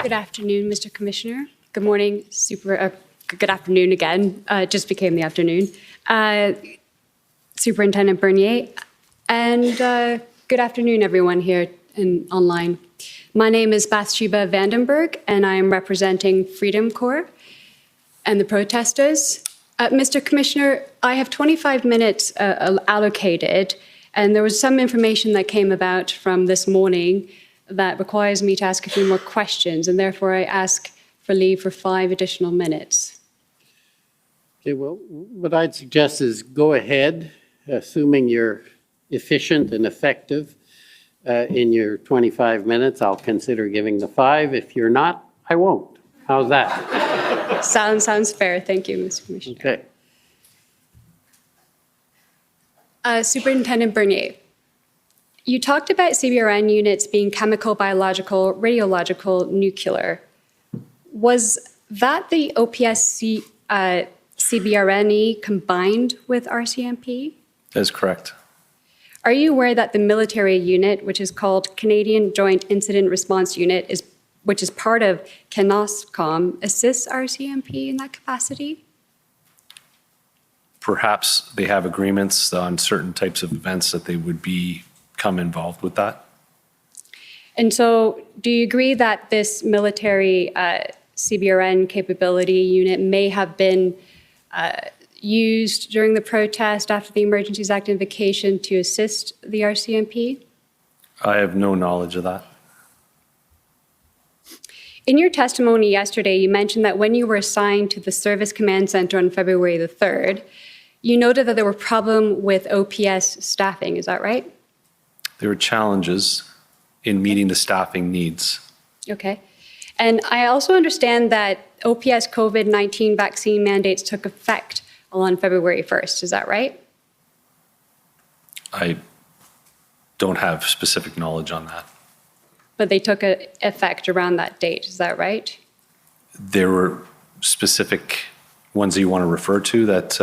Good afternoon, Mr. Commissioner. Good morning, good afternoon again. Just became the afternoon. Superintendent Bernier, and good afternoon, everyone here and online. My name is Bath-Shéba van Den Berg, and I am representing Freedom Corps and the protestors. Mr. Commissioner, I have 25 minutes allocated, and there was some information that came about from this morning that requires me to ask a few more questions, and therefore I ask for leave for 5 additional minutes. Okay, well, what I'd suggest is go ahead, assuming you're efficient and effective in your 25 minutes. I'll consider giving the 5. If you're not, I won't. How's that? Sounds fair. Thank you, Mr. Commissioner. Okay. Superintendent Bernier, you talked about CBRN units being chemical, biological, radiological, nuclear. Was that the OPS CBRNE combined with RCMP? That is correct. Are you aware that the military unit, which is called Canadian Joint Incident Response Unit, which is part of CANOSCOM, assists RCMP in that capacity? Perhaps they have agreements on certain types of events that they would become involved with that. And so do you agree that this military CBRN capability unit may have been used during the protest after the Emergencies Act invocation to assist the RCMP? I have no knowledge of that. In your testimony yesterday, you mentioned that when you were assigned to the Service Command Center on February the 3rd, you noted that there were problems with OPS staffing. Is that right? There were challenges in meeting the staffing needs. Okay. And I also understand that OPS COVID-19 vaccine mandates took effect on February 1st. Is that right? I don't have specific knowledge on that. But they took effect around that date. Is that right? There were specific ones that you want to refer to that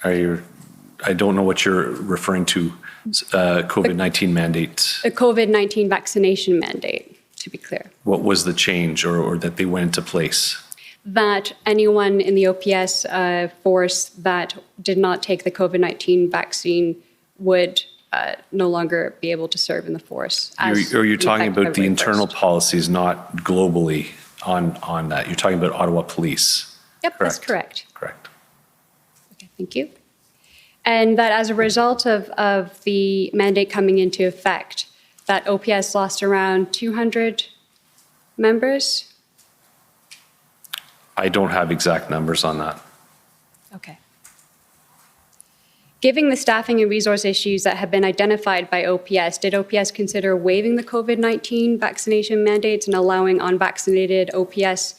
I don't know what you're referring to, COVID-19 mandate. The COVID-19 vaccination mandate, to be clear. What was the change or that they went into place? That anyone in the OPS force that did not take the COVID-19 vaccine would no longer be able to serve in the force. You're talking about the internal 1st. policies, not globally on that. You're talking about Ottawa Police. Yep, correct. That's correct. Correct. Okay, thank you. And that as a result of the mandate coming into effect, that OPS lost around 200 members? I don't have exact numbers on that. Okay. Given the staffing and resource issues that have been identified by OPS, did OPS consider waiving the COVID-19 vaccination mandates and allowing unvaccinated OPS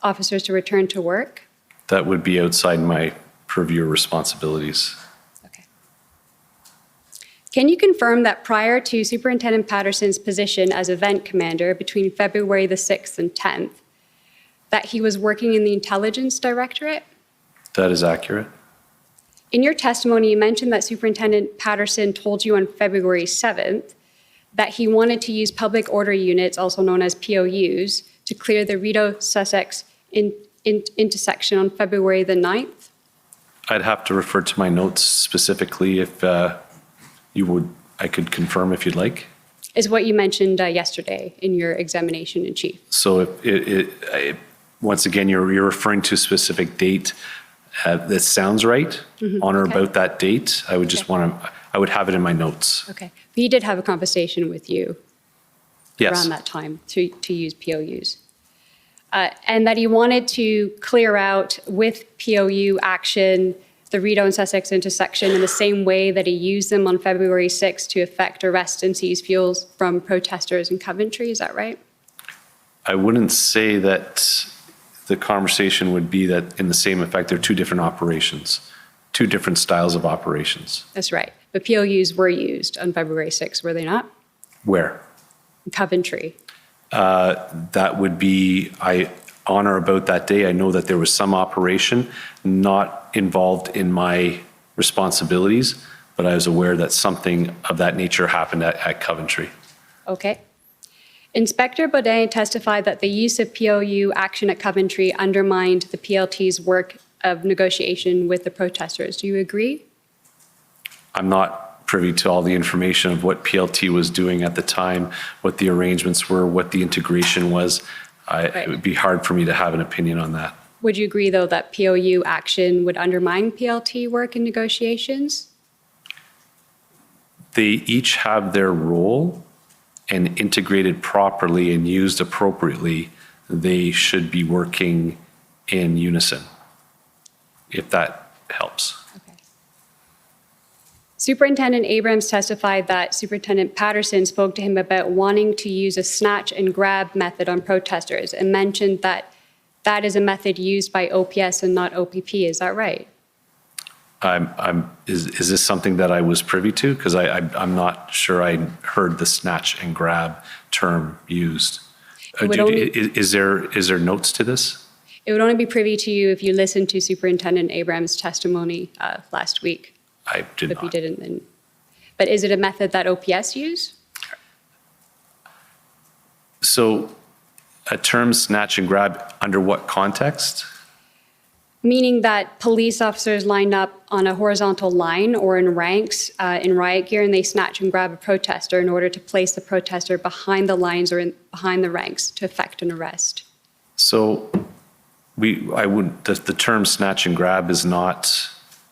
officers to return to work? That would be outside my purview responsibilities. Okay. Can you confirm that prior to Superintendent Patterson's position as event commander between February the 6th and 10th, that he was working in the Intelligence Directorate? That is accurate. In your testimony, you mentioned that Superintendent Patterson told you on February 7th that he wanted to use public order units, also known as POUs, to clear the Rideau-Sussex intersection on February the 9th? I'd have to refer to my notes specifically if you would. I could confirm if you'd like. Is what you mentioned yesterday in your examination in chief. So if once again, you're referring to a specific date that sounds right, on or about that date. I would just I would have it in my notes. Okay. But he did have a conversation with you around that time to use POUs. And that he wanted to clear out with POU action the Rideau and Sussex intersection in the same way that he used them on February 6th to effect arrest and seize fuels from protesters in Coventry. Is that right? I wouldn't say that the conversation would be that in the same effect. They're two different operations, two different styles of operations. That's right. But POUs were used on February 6th, were they not? Where? In Coventry. That would be, on or about that day, I know that there was some operation not involved in my responsibilities, but I was aware that something of that nature happened at Coventry. Okay. Inspector Baudin testified that the use of POU action at Coventry undermined the PLT's work of negotiation with the protesters. Do you agree? I'm not privy to all the information of what PLT was doing at the time, what the arrangements were, what the integration was. It would be hard for me to have an opinion on that. Would you agree, though, that POU action would undermine PLT work in negotiations? They each have their role, and integrated properly and used appropriately, they should be working in unison, if that helps. Okay. Superintendent Abrams testified that Superintendent Patterson spoke to him about wanting to use a snatch and grab method on protesters and mentioned that that is a method used by OPS and not OPP. Is that right? Is this something that I was privy to? Because I'm not sure I heard the snatch and grab term used. Is there notes to this? It would only be privy to you if you listened to Superintendent Abrams' testimony last week. I did not. If you didn't, then. But is it a method that OPS use? So a term snatch and grab, under what context? Meaning that police officers lined up on a horizontal line or in ranks in riot gear, and they snatch and grab a protester in order to place the protester behind the lines or behind the ranks to effect an arrest. So the term snatch and grab is not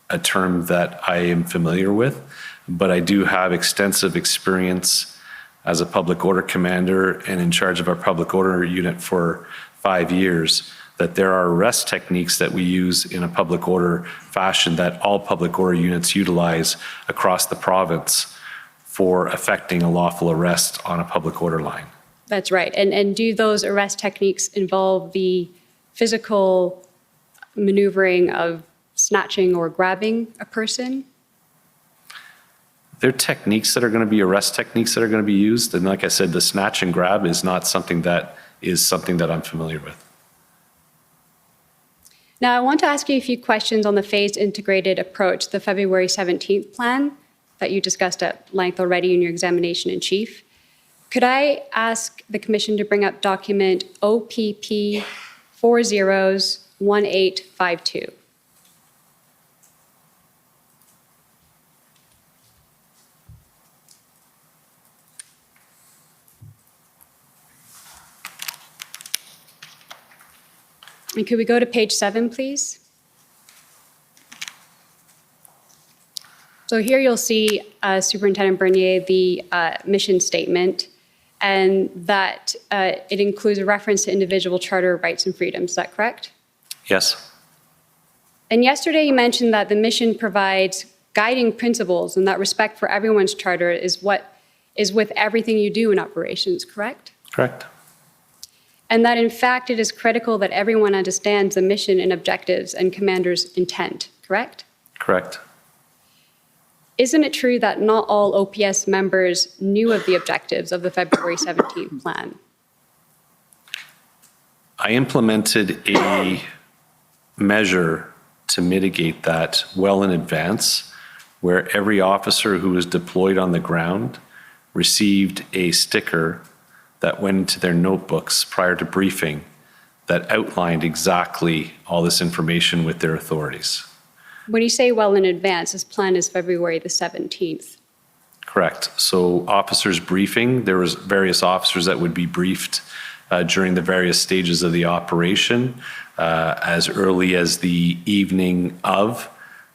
a term that I am familiar with, but I do have extensive experience as a public order commander and in charge of our public order unit for 5 years, that there are arrest techniques that we use in a public order fashion that all public order units utilize across the province for effecting a lawful arrest on a public order line. That's right. And do those arrest techniques involve the physical maneuvering of snatching or grabbing a person? There are techniques that are going to be arrest techniques that are going to be used. And like I said, the snatch and grab is not something that I'm familiar with. Now, I want to ask you a few questions on the phased integrated approach, the February 17th plan that you discussed at length already in your examination in chief. Could I ask the Commission to bring up document OPP 401852? And could we go to page 7, please? So here you'll see, Superintendent Bernier, the mission statement, and that it includes a reference to individual charter rights and freedoms. Is that correct? Yes. And yesterday you mentioned that the mission provides guiding principles and that respect for everyone's charter is what is with everything you do in operations, correct? Correct. And that in fact it is critical that everyone understands the mission and objectives and commander's intent, correct? Correct. Isn't it true that not all OPS members knew of the objectives of the February 17th plan? I implemented a measure to mitigate that well in advance, where every officer who was deployed on the ground received a sticker that went into their notebooks prior to briefing that outlined exactly all this information with their authorities. When you say well in advance, this plan is February the 17th. Correct. So officers briefing, there was various officers that would be briefed during the various stages of the operation as early as the evening of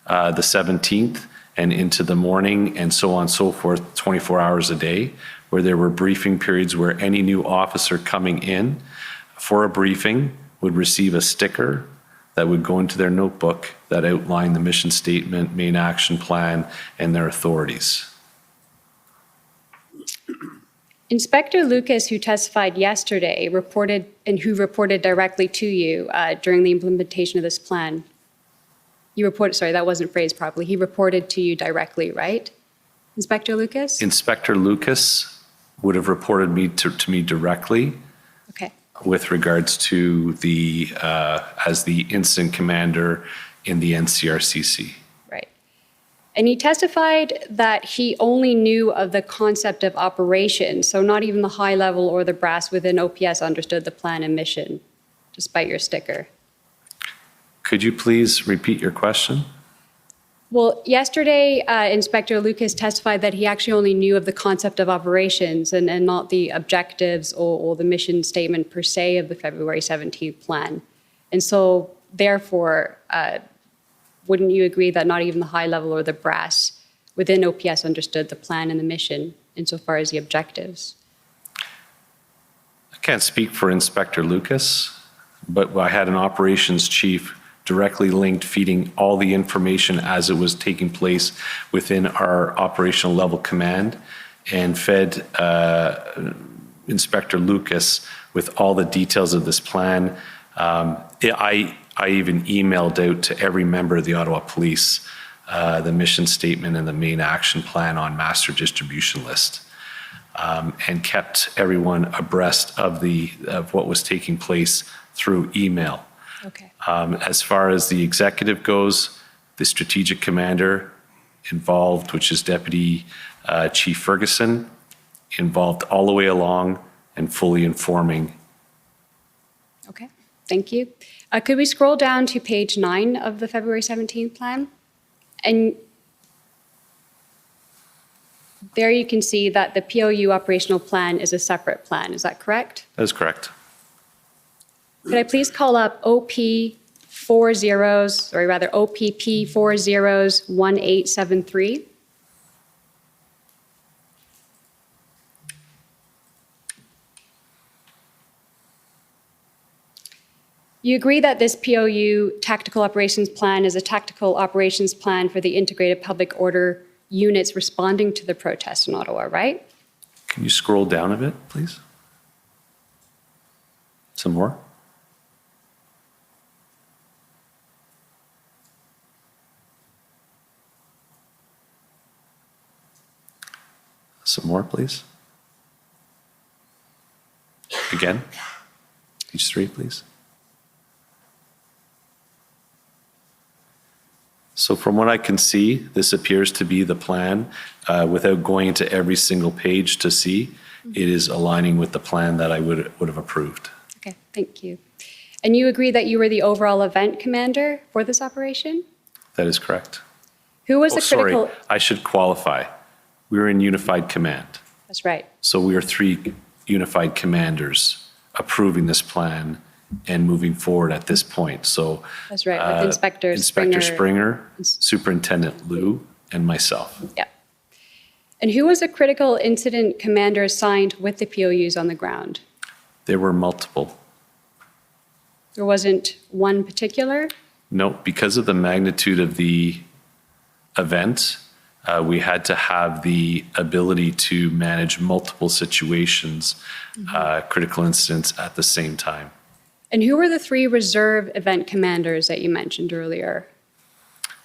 the 17th and into the morning and so on and so forth, 24 hours a day, where there were briefing periods where any new officer coming in for a briefing would receive a sticker that would go into their notebook that outlined the mission statement, main action plan, and their authorities. Inspector Lucas, who testified yesterday, reported directly to you during the implementation of this plan. Sorry, that wasn't phrased properly. He reported to you directly, right? Inspector Lucas? Inspector Lucas would have reported to me directly. Okay. With regards to as the incident commander in the NCRCC. Right. And he testified that he only knew of the concept of operations, so not even the high level or the brass within OPS understood the plan and mission, despite your sticker. Could you please repeat your question? Well, yesterday, Inspector Lucas testified that he actually only knew of the concept of operations and not the objectives or the mission statement per se of the February 17th plan. And so, therefore, wouldn't you agree that not even the high level or the brass within OPS understood the plan and the mission insofar as the objectives? I can't speak for Inspector Lucas, but I had an operations chief directly linked feeding all the information as it was taking place within our operational level command and fed Inspector Lucas with all the details of this plan. I even emailed out to every member of the Ottawa Police the mission statement and the main action plan on master distribution list, and kept everyone abreast of what was taking place through email. Okay. As far as the executive goes, the strategic commander involved, which is Deputy Chief Ferguson, involved all the way along and fully informing. Okay, thank you. Could we scroll down to page 9 of the February 17th plan? And there you can see that the POU operational plan is a separate plan. Is that correct? That is correct. Could I please call up OPP 401873? You agree that this POU tactical operations plan is a tactical operations plan for the integrated public order units responding to the protest in Ottawa, right? Can you scroll down a bit, please? Some more? Some more, please. Again. Page 3, please. So from what I can see, this appears to be the plan. Without going into every single page to see, it is aligning with the plan that I would have approved. Okay, thank you. And you agree that you were the overall event commander for this operation? That is correct. Who was the critical? Sorry, I should qualify. We were in unified command. That's right. So we are 3 unified commanders approving this plan and moving forward at this point. So That's right, with Inspector Springer, Superintendent Liu, and myself. Yeah. And who was the critical incident commander assigned with the POUs on the ground? There were multiple. There wasn't one particular? No, because of the magnitude of the event, we had to have the ability to manage multiple situations, critical incidents at the same time. And who were the 3 reserve event commanders that you mentioned earlier?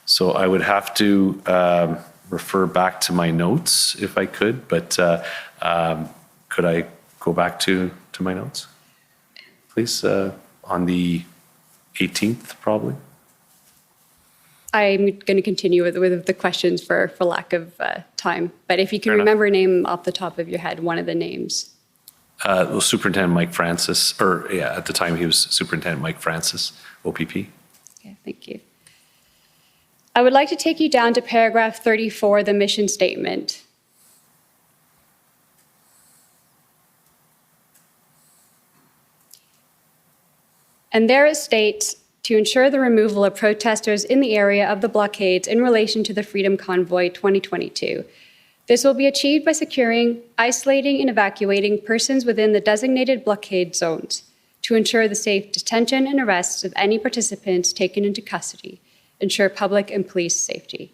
So I would have to refer back to my notes if I could, but could I go back to my notes? Please, on the 18th, probably. I'm going to continue with the questions for lack of time. But if you can remember a name off the top of your head, one of the names. Well, Superintendent Mike Francis, at the time he was Superintendent Mike Francis, OPP. Okay, thank you. I would like to take you down to paragraph 34, the mission statement. And there it states, to ensure the removal of protesters in the area of the blockades in relation to the Freedom Convoy 2022. This will be achieved by securing, isolating, and evacuating persons within the designated blockade zones to ensure the safe detention and arrests of any participants taken into custody, ensure public and police safety.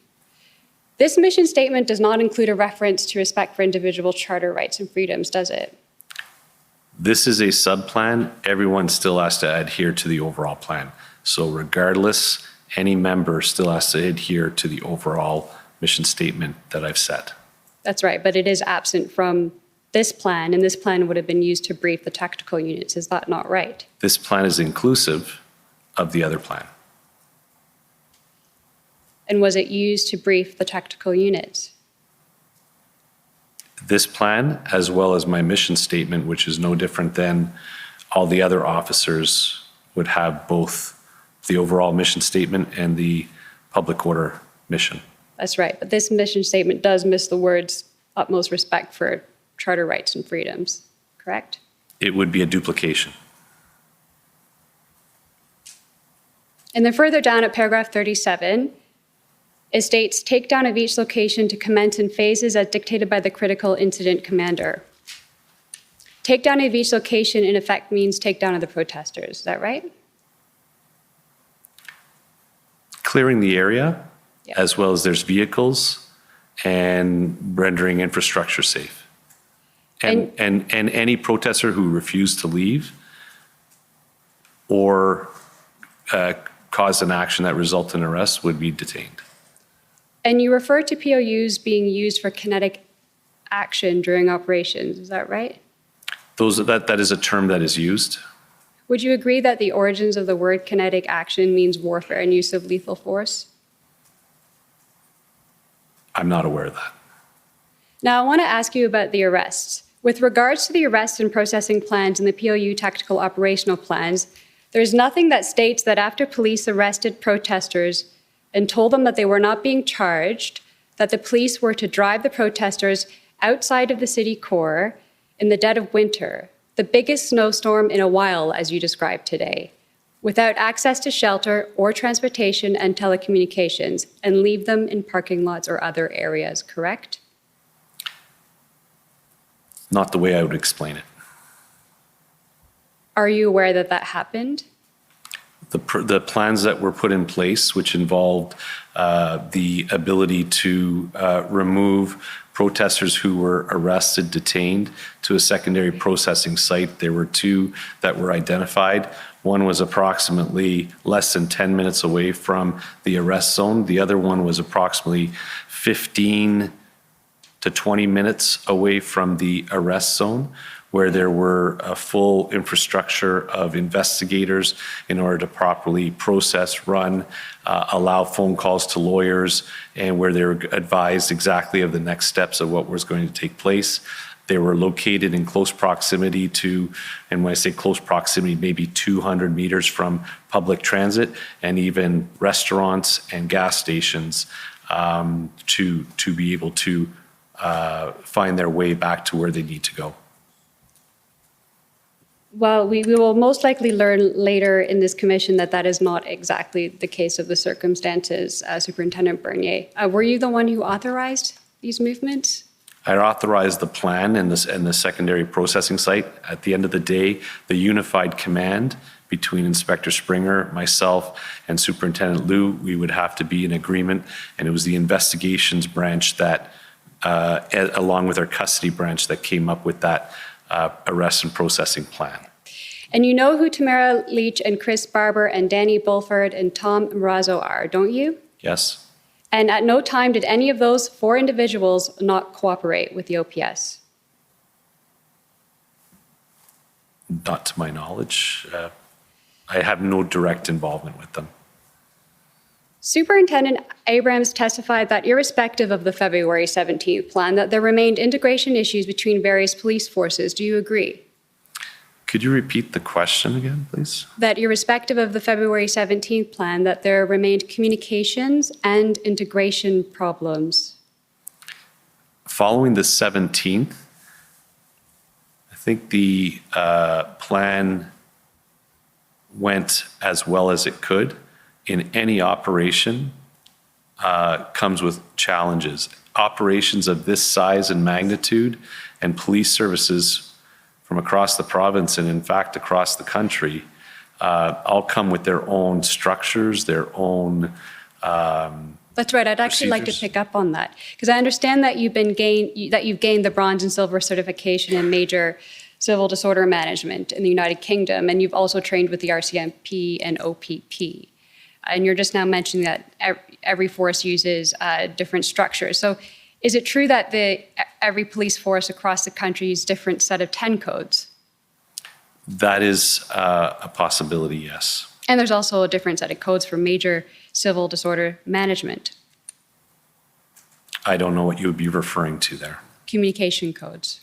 This mission statement does not include a reference to respect for individual charter rights and freedoms, does it? This is a sub-plan. Everyone still has to adhere to the overall plan. So regardless, any member still has to adhere to the overall mission statement that I've set. That's right, but it is absent from this plan, and this plan would have been used to brief the tactical units. Is that not right? This plan is inclusive of the other plan. And was it used to brief the tactical units? This plan, as well as my mission statement, which is no different than all the other officers, would have both the overall mission statement and the public order mission. That's right, but this mission statement does miss the words utmost respect for charter rights and freedoms, correct? It would be a duplication. And then further down at paragraph 37, it states, takedown of each location to commence in phases as dictated by the critical incident commander. Takedown of each location in effect means takedown of the protesters, is that right? Clearing the area, Yeah. as well as there's vehicles and rendering infrastructure safe. And any protester who refused to leave or caused an action that resulted in arrest would be detained. And you refer to POUs being used for kinetic action during operations, is that right? That is a term that is used. Would you agree that the origins of the word kinetic action means warfare and use of lethal force? I'm not aware of that. Now, I want to ask you about the arrests. With regards to the arrest and processing plans and the POU tactical operational plans, there's nothing that states that after police arrested protesters and told them that they were not being charged, that the police were to drive the protesters outside of the city core in the dead of winter, the biggest snowstorm in a while, as you described today, without access to shelter or transportation and telecommunications, and leave them in parking lots or other areas, correct? Not the way I would explain it. Are you aware that that happened? The plans that were put in place, which involved the ability to remove protesters who were arrested, detained to a secondary processing site. There were two that were identified. One was approximately less than 10 minutes away from the arrest zone. The other one was approximately 15 to 20 minutes away from the arrest zone, where there were a full infrastructure of investigators in order to properly process, run, allow phone calls to lawyers, and where they were advised exactly of the next steps of what was going to take place. They were located in close proximity to, and when I say close proximity, maybe 200 meters from public transit and even restaurants and gas stations to be able to find their way back to where they need to go. Well, we will most likely learn later in this commission that that is not exactly the case of the circumstances, Superintendent Bernier. Were you the one who authorized these movements? I authorized the plan and the secondary processing site. At the end of the day, the unified command between Inspector Springer, myself, and Superintendent Liu, we would have to be in agreement, and it was the investigations branch that, along with our custody branch, that came up with that arrest and processing plan. And you know who Tamara Leach and Chris Barber and Danny Bulford and Tom Marazzo are, don't you? Yes? And at no time did any of those four individuals not cooperate with the OPS? Not to my knowledge. I have no direct involvement with them. Superintendent Abrams testified that irrespective of the February 17th plan, that there remained integration issues between various police forces. Do you agree? Could you repeat the question again, please? That irrespective of the February 17th plan, that there remained communications and integration problems. Following the 17th, I think the plan went as well as it could. In any operation comes with challenges. Operations of this size and magnitude and police services from across the province and in fact across the country all come with their own structures, their own That's right. I'd actually like to procedures. pick up on that because I understand that you've gained the bronze and silver certification in major civil disorder management in the United Kingdom, and you've also trained with the RCMP and OPP. And you're just now mentioning that every force uses different structures. So is it true that every police force across the country uses different set of 10 codes? That is a possibility, yes. And there's also a different set of codes for major civil disorder management, I don't know what you would be referring to there communication codes,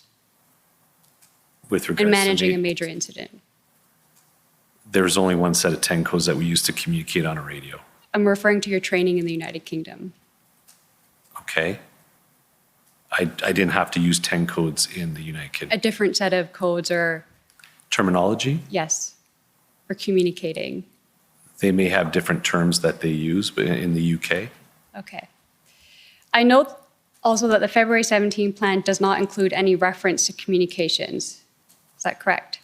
with regards and to managing a major incident. There's only one set of 10 codes that we use to communicate on a radio. I'm referring to your training in the United Kingdom. Okay? I didn't have to use 10 codes in the United A Kingdom. different set of codes are, Terminology, yes, for communicating. they may have different terms that they use, but in the UK, Okay. I note also that the February 17 plan does not include any reference to communications. Is that correct?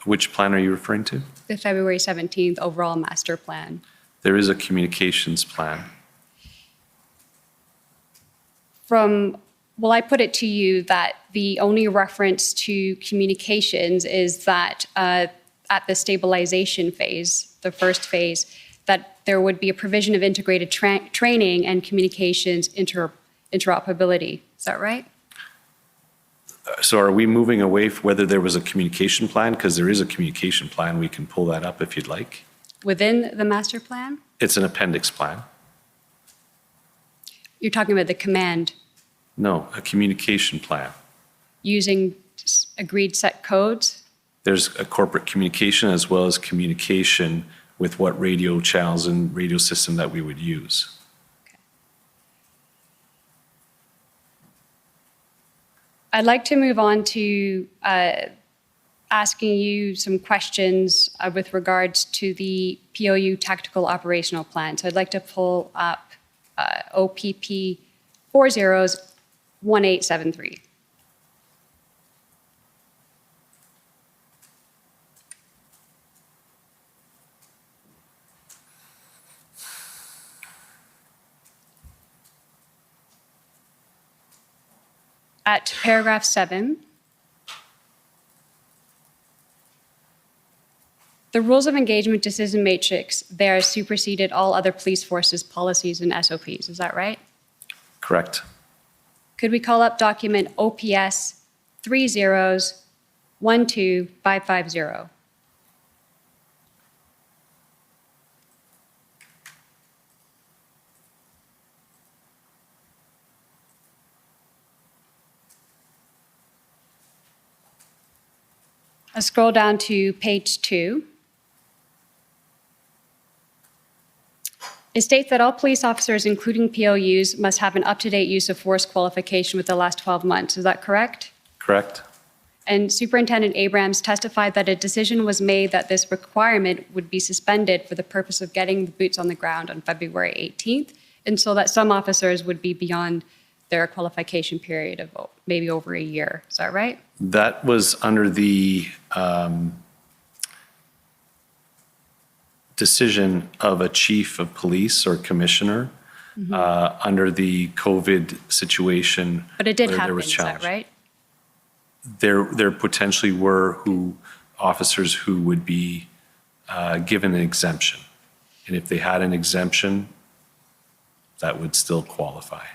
which plan are you referring to? The February 17th overall master plan. There is a communications plan. Well, I put it to you that the only reference to communications is that at the stabilization phase, the first phase, that there would be a provision of integrated training and communications interoperability. Is that right? So are we moving away from whether there was a communication plan? Because there is a communication plan. We can pull that up if you'd like. Within the master plan? It's an appendix plan. You're talking about the command No, a communication plan. using agreed set codes? There's a corporate communication as well as communication with what radio channels and radio system that we would use. I'd like to move on to asking you some questions with regards to the POU tactical operational plan. So I'd like to pull up OPP 401873. At paragraph 7, the rules of engagement decision matrix there superseded all other police forces' policies and SOPs. Is that right? Correct. Could we call up document OPS 3012550? I'll scroll down to page 2. It states that all police officers, including POUs, must have an up-to-date use of force qualification with the last 12 months. Is that correct? Correct. And Superintendent Abrams testified that a decision was made that this requirement would be suspended for the purpose of getting the boots on the ground on February 18th, and so that some officers would be beyond their qualification period of maybe over a year. Is that right? That was under the decision of a chief of police or commissioner under the COVID situation. But it did where there happen, was is that challenge. right? There potentially were officers who would be given an exemption. And if they had an exemption, that would still qualify.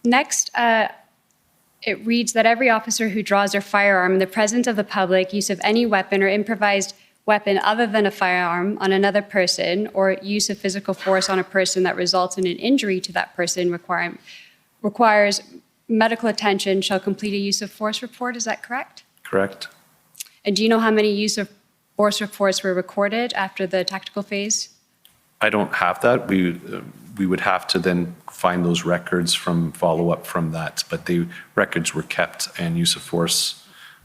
Next, it reads that every officer who draws their firearm in the presence of the public, use of any weapon or improvised weapon other than a firearm on another person, or use of physical force on a person that results in an injury to that person requires medical attention shall complete a use of force report. Is that correct? Correct. And do you know how many use of force reports were recorded after the tactical phase? I don't have that. We would have to then find those records from follow-up from that, but the records were kept and use of force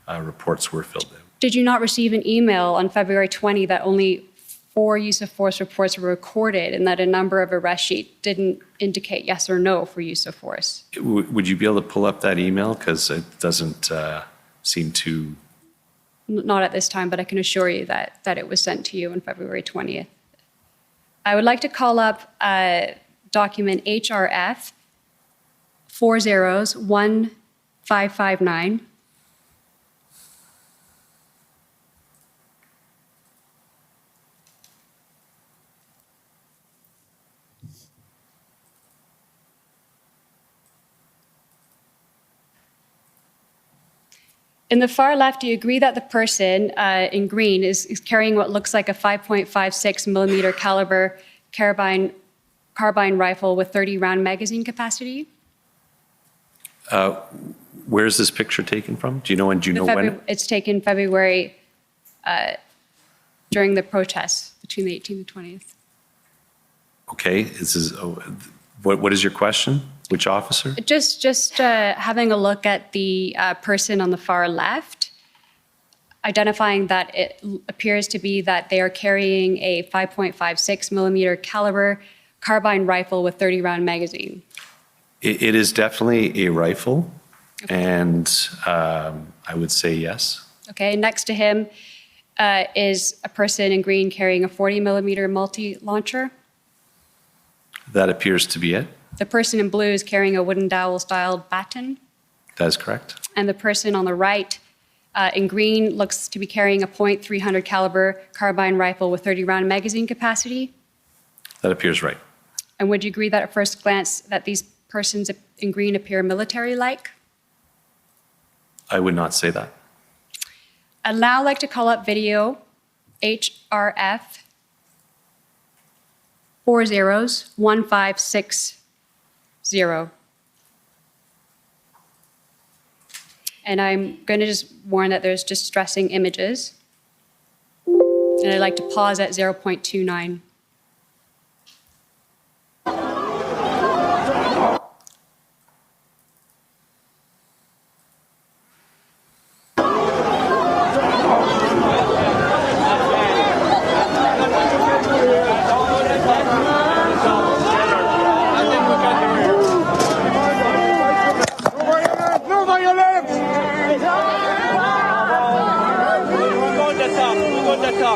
reports were filled in. Did you not receive an email on February 20 that only 4 use of force reports were recorded and that a number of arrest sheets didn't indicate yes or no for use of force? Would you be able to pull up that email? Because it doesn't seem to. Not at this time, but I can assure you that it was sent to you on February 20th. I would like to call up document HRF 401559. In the far left, do you agree that the person in green is carrying what looks like a 5.56 millimeter caliber carbine rifle with 30 round magazine capacity? Where's this picture taken from? Do you know when? When? It's taken February during the protests between the 18th and 20th. Okay, what is your question? Which officer? Just having a look at the person on the far left, identifying that it appears to be that they are carrying a 5.56 millimeter caliber carbine rifle with 30 round magazine. It is definitely a rifle, and I would say yes. Okay, next to him is a person in green carrying a 40 millimeter multi-launcher. That appears to be it. The person in blue is carrying a wooden dowel-styled baton. That is correct. And the person on the right in green looks to be carrying a .300 caliber carbine rifle with 30 round magazine capacity. That appears right. And would you agree that at first glance that these persons in green appear military-like? I would not say that. I'd now like to call up video HRF 401560. And I'm going to just warn that there's distressing images. And I'd like to pause at 0.29.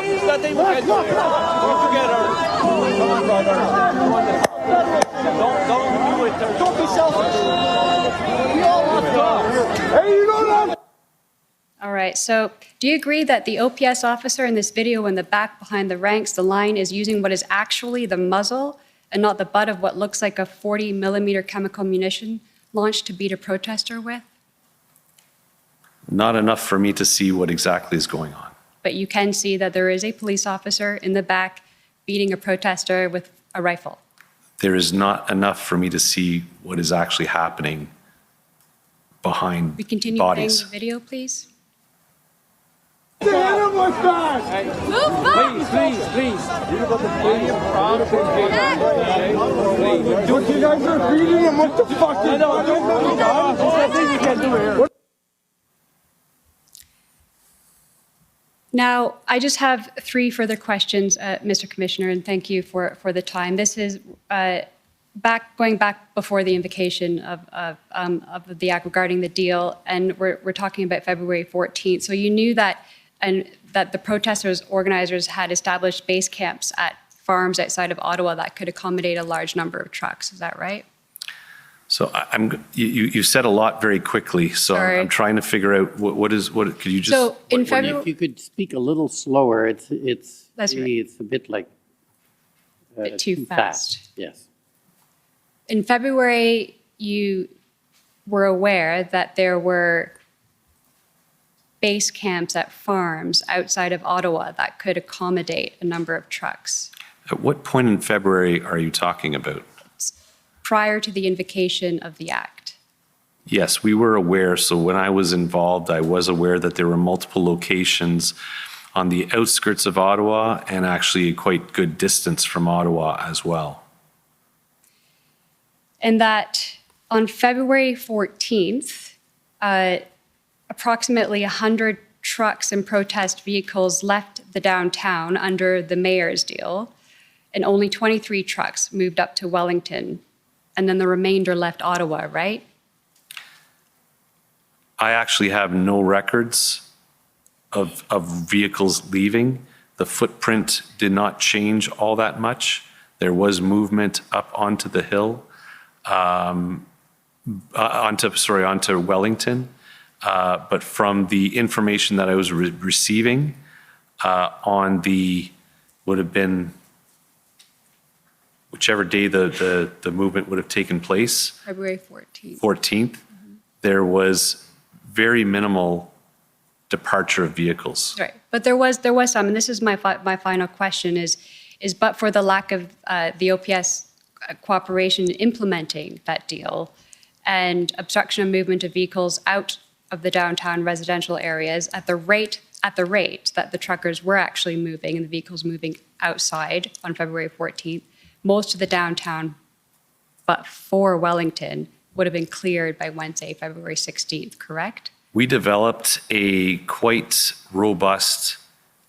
There's nothing we can do here. We're together. Come on, brother. Don't do it. Don't be selfish. We all want to talk. Hey, you know that? All right, so do you agree that the OPS officer in this video in the back behind the ranks, the line, is using what is actually the muzzle and not the butt of what looks like a 40 millimeter chemical munition launched to beat a protester with? Not enough for me to see what exactly is going on. But you can see that there is a police officer in the back beating a protester with a rifle. There is not enough for me to see what is actually happening behind We continue bodies. playing the video, please. Please. You guys are beating him. What the fuck? I know. There's nothing you can do here. Now, I just have three further questions, Mr. Commissioner, and thank you for the time. This is going back before the invocation of the act regarding the deal, and we're talking about February 14th. So you knew that the protesters organizers had established base camps at farms outside of Ottawa that could accommodate a large number of trucks. Is that right? So you said a lot very quickly, so Sorry. I'm trying to figure out what could you just... So in what do you- February, If you could speak a little slower, it's That's right. maybe it's a bit like bit too fast. Yes. In February, you were aware that there were base camps at farms outside of Ottawa that could accommodate a number of trucks. At what point in February are you talking about? Prior to the invocation of the act. Yes, we were aware. So when I was involved, I was aware that there were multiple locations on the outskirts of Ottawa and actually a quite good distance from Ottawa as well. And that on February 14th, approximately 100 trucks and protest vehicles left the downtown under the mayor's deal, and only 23 trucks moved up to Wellington, and then the remainder left Ottawa, right? I actually have no records of vehicles leaving. The footprint did not change all that much. There was movement up onto the hill, onto Wellington. But from the information that I was receiving on would have been whichever day the movement would have taken place, February 14th. 14th, there was very minimal departure of vehicles. Right, but there was some, and this is my final question is but for the lack of the OPS cooperation in implementing that deal and obstruction of movement of vehicles out of the downtown residential areas at the rate that the truckers were actually moving and the vehicles moving outside on February 14th, most of the downtown, but for Wellington, would have been cleared by Wednesday, February 16th, correct? We developed a quite robust,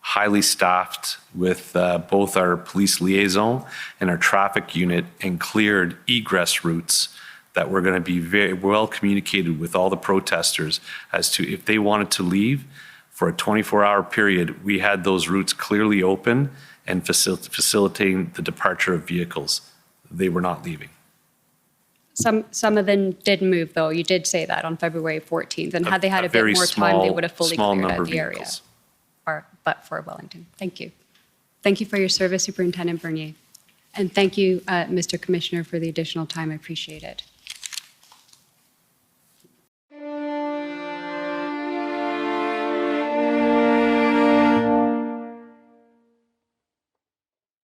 highly staffed with both our police liaison and our traffic unit and cleared egress routes that were going to be very well communicated with all the protesters as to if they wanted to leave for a 24-hour period. We had those routes clearly open and facilitating the departure of vehicles. They were not leaving. Some of them did move, though. You did say that on February 14th. And had they had a bit more time, they would have fully cleared out the area. But for Wellington. Thank you. Thank you for your service, Superintendent Bernier. And thank you, Mr. Commissioner, for the additional time. I appreciate it.